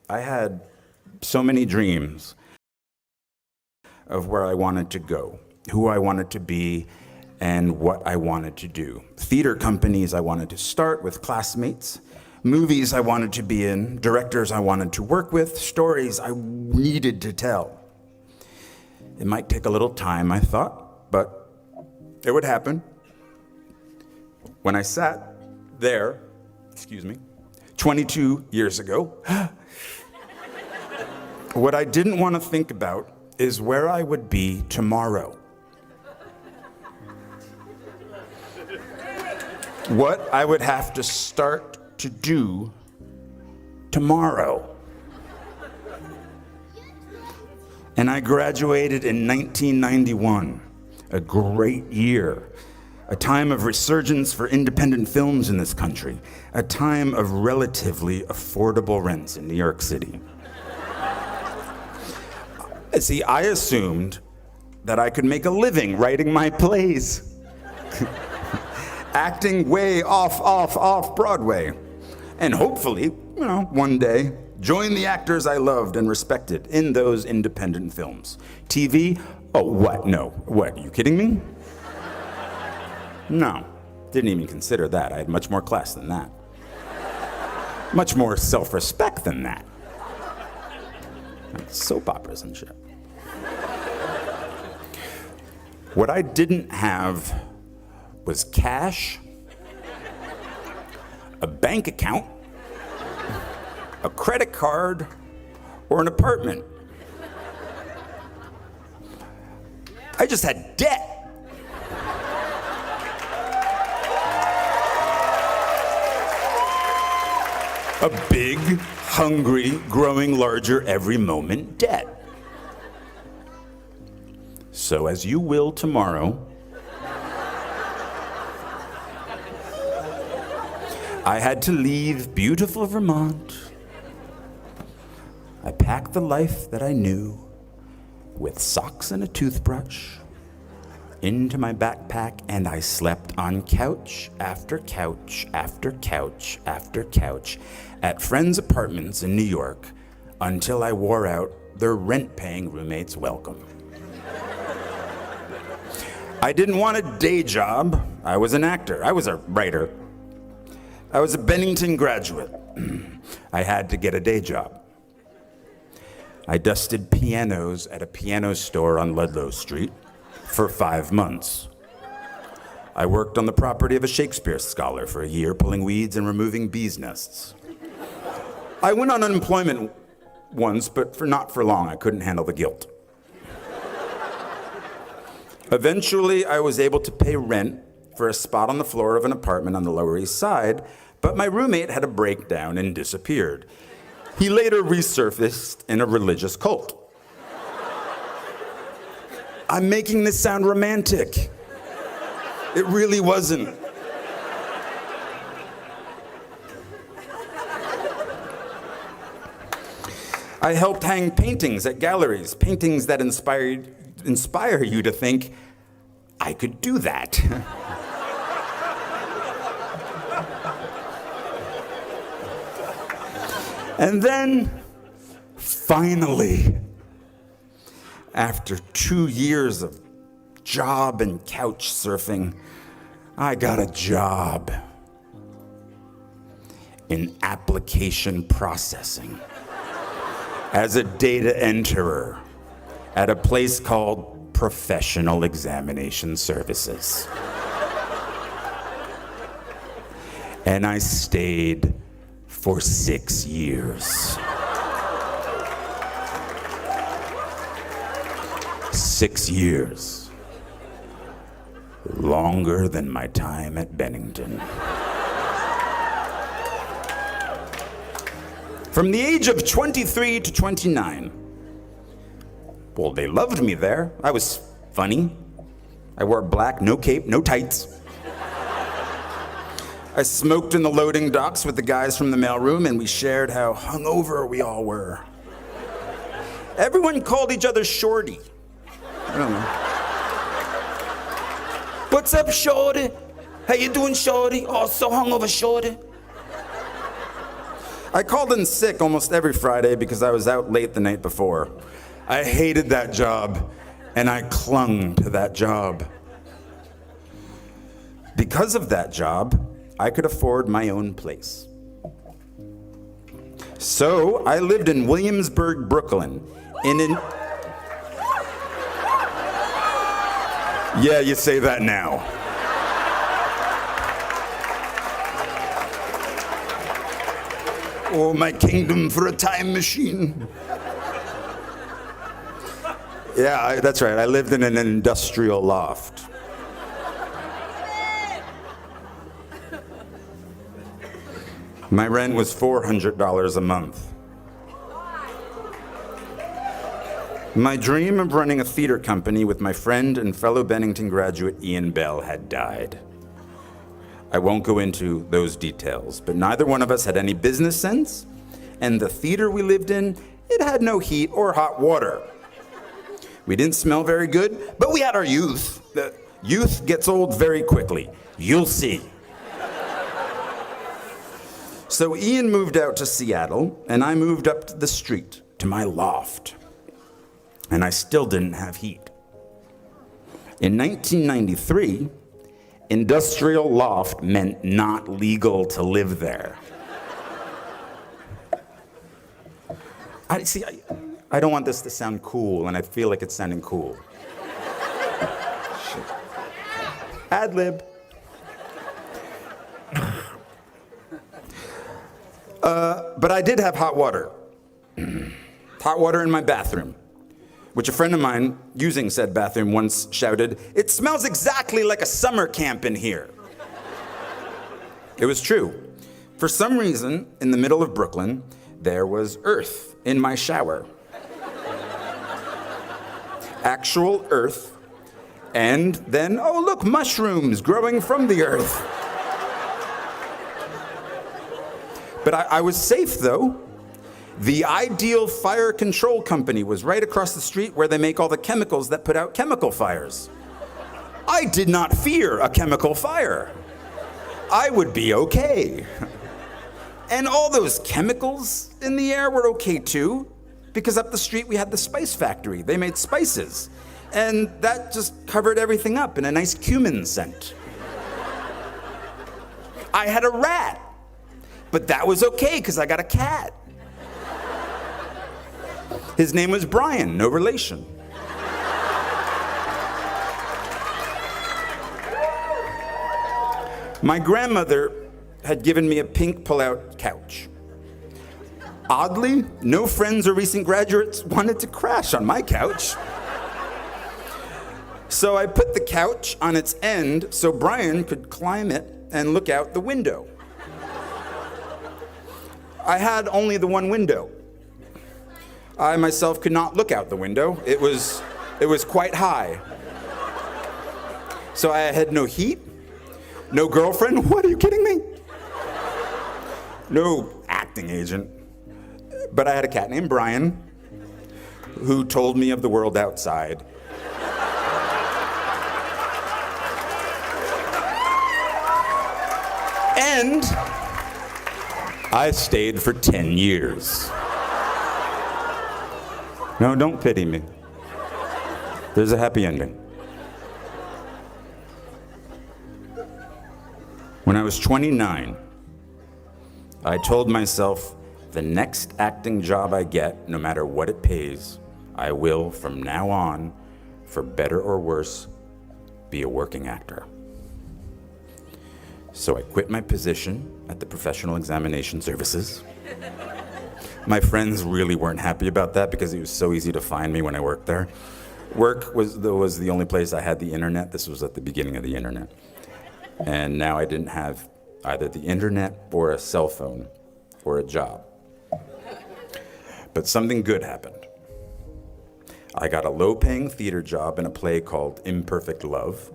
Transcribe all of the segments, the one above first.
I had so many dreams of where I wanted to go, who I wanted to be, and what I wanted to do. Theater companies I wanted to start with classmates, movies I wanted to be in, directors I wanted to work with, stories I needed to tell. It might take a little time, I thought, but it would happen. When I sat there, 22 years ago, what I didn't want to think about is where I would be tomorrow. What I would have to start to do tomorrow. And I graduated in 1991, a great year, a time of resurgence for independent films in this country, a time of relatively affordable rents in New York City. See, I assumed that I could make a living writing my plays, acting way off Broadway, and hopefully, one day, join the actors I loved and respected in those independent films. TV? Oh, what? No. What, are you kidding me? No, didn't even consider that. I had much more class than that. Much more self-respect than that. Soap operas and shit. What I didn't have was cash, a bank account, a credit card, or an apartment. I just had debt. A big, hungry, growing larger every moment debt. So as you will tomorrow, I had to leave beautiful Vermont. I packed the life that I knew with socks and a toothbrush into my backpack, and I slept on couch after couch after couch after couch at friends' apartments in New York until I wore out their rent-paying roommates' welcome. I didn't want a day job. I was an actor. I was a writer. I was a Bennington graduate. I had to get a day job. I dusted pianos at a piano store on Ludlow Street for 5 months. I worked on the property of a Shakespeare scholar for a year, pulling weeds and removing bees' nests. I went on unemployment once, but not for long. I couldn't handle the guilt. Eventually, I was able to pay rent for a spot on the floor of an apartment on the Lower East Side, but my roommate had a breakdown and disappeared. He later resurfaced in a religious cult. I'm making this sound romantic. It really wasn't. I helped hang paintings at galleries, paintings that inspire you to think, I could do that. And then, finally, after 2 years of job and couch surfing, I got a job in application processing as a data enterer at a place called Professional Examination Services. And I stayed for 6 years. 6 years. Longer than my time at Bennington. From the age of 23 to 29. Well, they loved me there. I was funny. I wore black, no cape, no tights. I smoked in the loading docks with the guys from the mailroom, and we shared how hungover we all were. Everyone called each other Shorty. I don't know. What's up, Shorty? How you doing, Shorty? Oh, so hungover, Shorty. I called in sick almost every Friday because I was out late the night before. I hated that job, and I clung to that job. Because of that job, I could afford my own place. So I lived in Williamsburg, Brooklyn, Yeah, you say that now. Oh, my kingdom for a time machine. Yeah, that's right. I lived in an industrial loft. My rent was $400 a month. My dream of running a theater company with my friend and fellow Bennington graduate Ian Bell had died. I won't go into those details, but neither one of us had any business sense, and the theater we lived in, it had no heat or hot water. We didn't smell very good, but we had our youth. The youth gets old very quickly. You'll see. So Ian moved out to Seattle, and I moved up the street to my loft. And I still didn't have heat. In 1993, industrial loft meant not legal to live there. I don't want this to sound cool, and I feel like it's sounding cool. Shit. Ad lib. But I did have hot water. Hot water in my bathroom, which a friend of mine using said bathroom once shouted, "It smells exactly like a summer camp in here." It was true. For some reason, in the middle of Brooklyn, there was earth in my shower. Actual earth. And then, oh look, mushrooms growing from the earth. But I was safe, though. The Ideal Fire Control Company was right across the street where they make all the chemicals that put out chemical fires. I did not fear a chemical fire. I would be okay. And all those chemicals in the air were okay too, because up the street we had the spice factory. They made spices. And that just covered everything up in a nice cumin scent. I had a rat. But that was okay, because I got a cat. His name was Brian, no relation. My grandmother had given me a pink pull-out couch. Oddly, no friends or recent graduates wanted to crash on my couch. So I put the couch on its end so Brian could climb it and look out the window. I had only the one window. I myself could not look out the window. It was quite high. So I had no heat, no girlfriend. What, are you kidding me? No acting agent. But I had a cat named Brian who told me of the world outside. And I stayed for 10 years. No, don't pity me. There's a happy ending. When I was 29, I told myself, the next acting job I get, no matter what it pays, I will, from now on, for better or worse, be a working actor. So I quit my position at the Professional Examination Services. My friends really weren't happy about that because it was so easy to find me when I worked there. Work was the only place I had the internet. This was at the beginning of the internet. And now I didn't have either the internet or a cell phone or a job. But something good happened. I got a low-paying theater job in a play called Imperfect Love,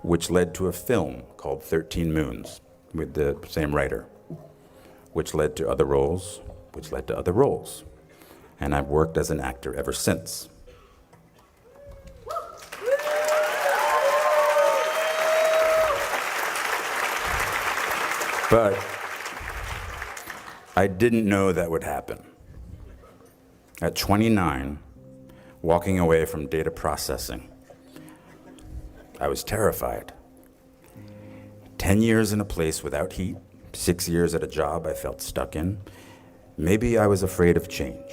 which led to a film called 13 Moons with the same writer, which led to other roles, which led to other roles. And I've worked as an actor ever since. I didn't know that would happen. At 29, walking away from data processing, I was terrified. 10 years in a place without heat, 6 years at a job I felt stuck in. Maybe I was afraid of change.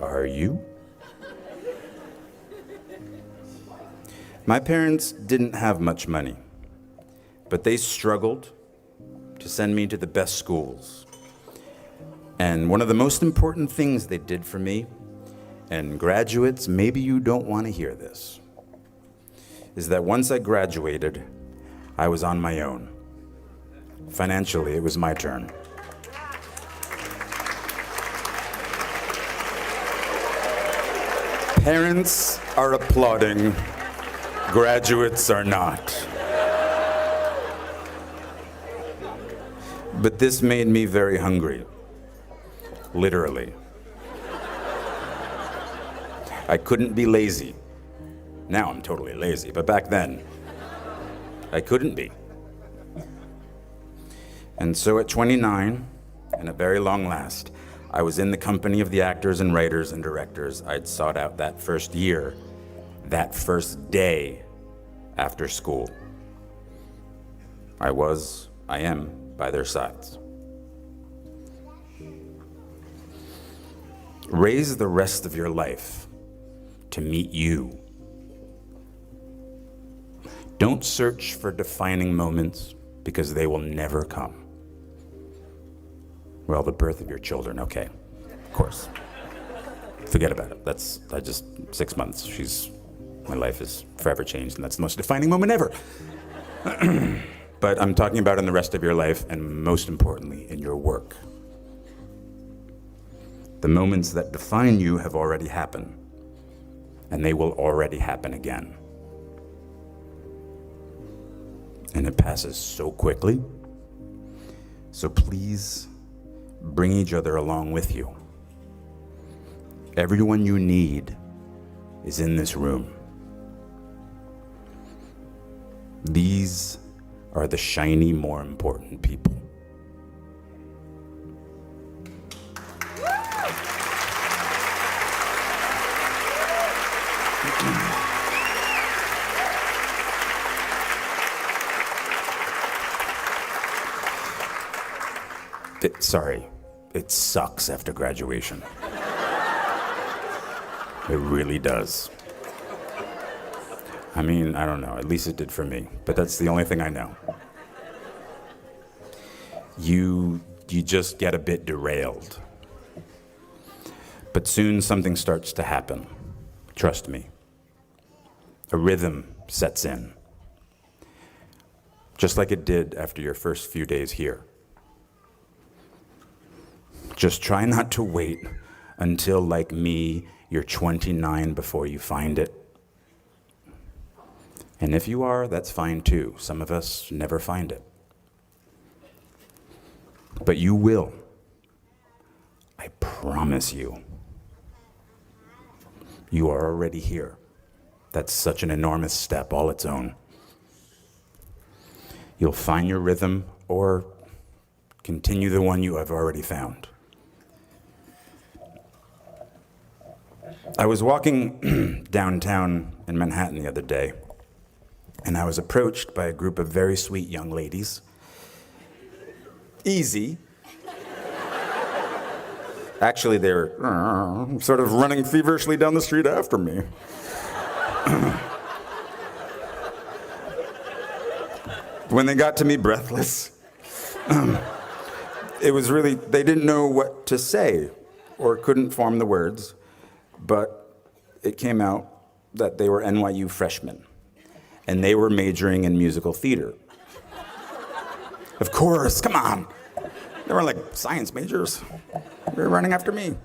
Are you? My parents didn't have much money, but they struggled to send me to the best schools. And one of the most important things they did for me, and graduates, maybe you don't want to hear this, is that once I graduated, I was on my own. Financially, it was my turn. Parents are applauding, graduates are not. But this made me very hungry, literally. I couldn't be lazy. Now I'm totally lazy, but back then, I couldn't be. And so at 29, and at very long last, I was in the company of the actors and writers and directors I'd sought out that first year, that first day after school. I am by their sides. Raise the rest of your life to meet you. Don't search for defining moments because they will never come. Well, the birth of your children, okay, of course. Forget about it. 6 months, my life is forever changed, and that's the most defining moment ever. But I'm talking about in the rest of your life, and most importantly, in your work. The moments that define you have already happened, and they will already happen again. And it passes so quickly. So please bring each other along with you. Everyone you need is in this room. These are the shiny, more important people. It sucks after graduation. It really does. I mean, I don't know, at least it did for me, but that's the only thing I know. You just get a bit derailed. But soon something starts to happen. Trust me. A rhythm sets in. Just like it did after your first few days here. Just try not to wait until, like me, you're 29 before you find it. And if you are, that's fine too. Some of us never find it. But you will. I promise you. You are already here. That's such an enormous step all its own. You'll find your rhythm or continue the one you have already found. I was walking downtown in Manhattan the other day, and I was approached by a group of very sweet young ladies. Easy. Actually, they were sort of running feverishly down the street after me. When they got to me breathless, it was really, they didn't know what to say or couldn't form the words, but it came out that they were NYU freshmen, and they were majoring in musical theater. Of course, come on. They were like science majors. They were running after me.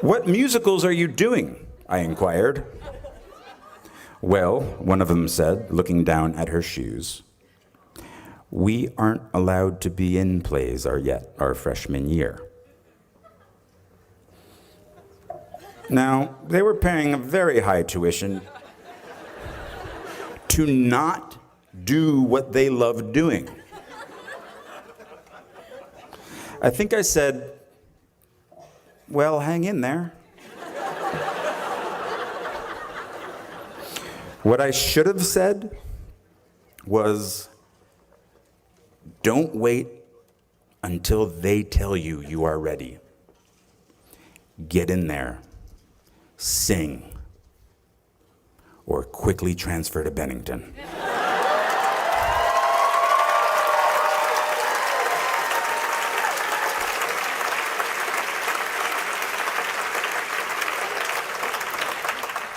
What musicals are you doing? I inquired. Well, one of them said, looking down at her shoes, we aren't allowed to be in plays our freshman year. Now, they were paying a very high tuition to not do what they love doing. I think I said, well, hang in there. What I should have said was, don't wait until they tell you you are ready. Get in there, sing, or quickly transfer to Bennington.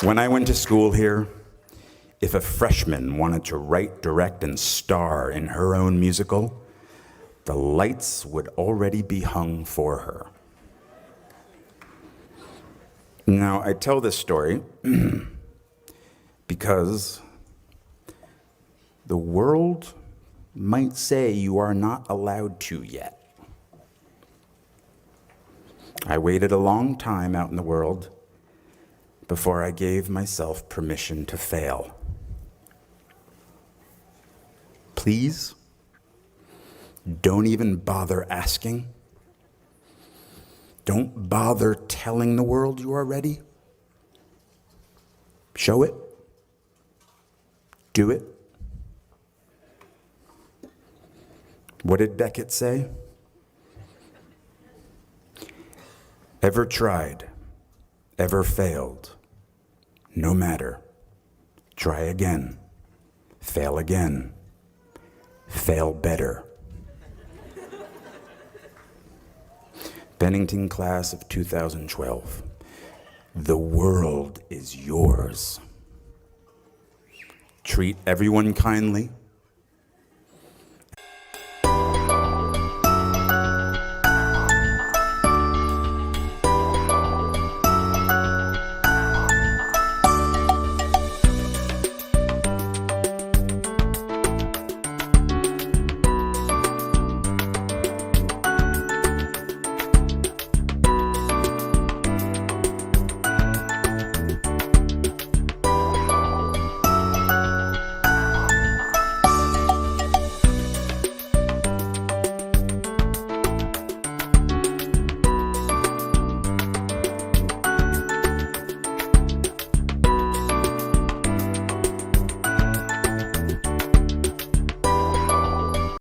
When I went to school here, if a freshman wanted to write, direct, and star in her own musical, the lights would already be hung for her. Now, I tell this story because the world might say you are not allowed to yet. I waited a long time out in the world before I gave myself permission to fail. Please, don't even bother asking. Don't bother telling the world you are ready. Show it. Do it. What did Beckett say? Ever tried, ever failed? No matter. Try again. Fail again. Fail better. Bennington class of 2012. The world is yours. Treat everyone kindly.